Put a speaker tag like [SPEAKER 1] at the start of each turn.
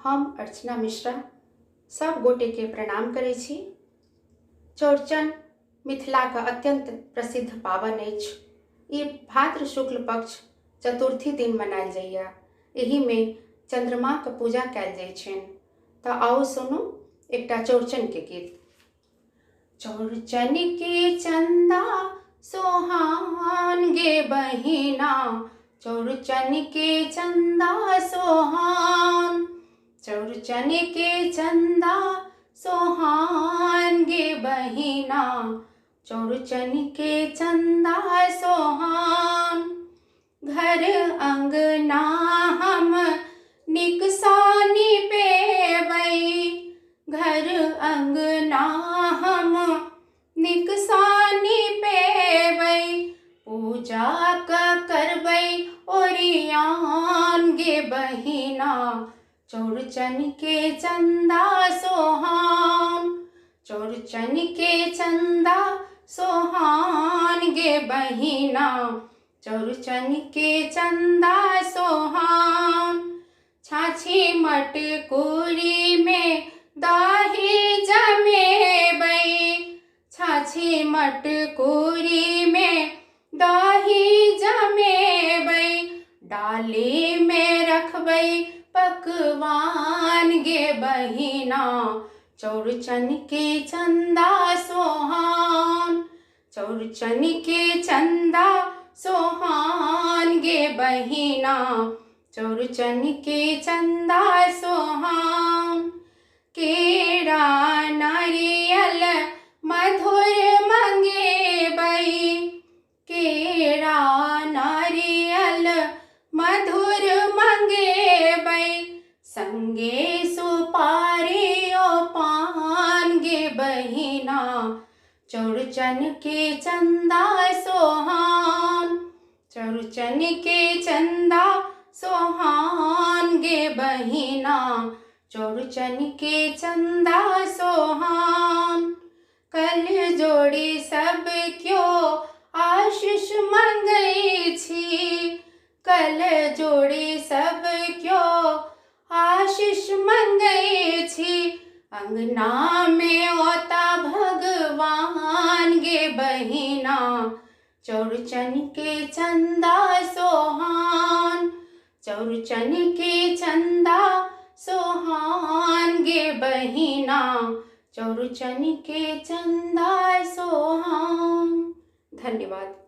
[SPEAKER 1] हम अर्चना मिश्रा सब गोटे के प्रणाम करै छी। चौड़चन मिथिला का अत्यंत प्रसिद्ध पावन अछि। ई भाद्र शुक्ल पक्ष चतुर्थी दिन मनायल जाइए। एही में चंद्रमा के पूजा कयल जाइ छनि। तऽ आओ सुनू एकटा चौड़चन के गीत। चौड़चन के चंदा सोहान गे बहिना, चौड़चन के चंदा सोहान, चौड़चन के चंदा सोहान गे बहिना, चौड़चन के चंदा सोहान। घर अंगना हम निकसानी पेबै, घर अंगना हम निकसानी पेबै, पूजा करबै ओरियान गे बहिना, चौड़चन के चंदा सोहान, चौड़चन के चंदा सोहान गे बहिना, चौड़चन के चंदा सोहान। छाछी मटकुरी में दही जमेबै, छाछी मटकुरी में दही जमेबै, डाली में रखबै पकवान गे बहिना, चौड़चन के चंदा सोहान, चौड़चन के चंदा सोहान गे बहिना, चौड़चन के चंदा सोहान। केरा नारियल मधुर मंगेबै, केरा नारियल मधुर मंगेबै, संगे सुपारी ओ पान गे बहिना, चौड़चन के चंदा सोहान, चौड़चन के चंदा सोहान गे बहिना, चौड़चन के चंदा सोहान। कल जोड़ी सब क्यों आशीष मंगै छी, कल जोड़ी सब क्यों आशीष मंगै छी, अंगना में ओता भगवान गे बहिना, चौड़चन के चंदा सोहान, चौड़चन के चंदा सोहान गे बहिना, चौड़चन के चंदा सोहान। धन्यवाद।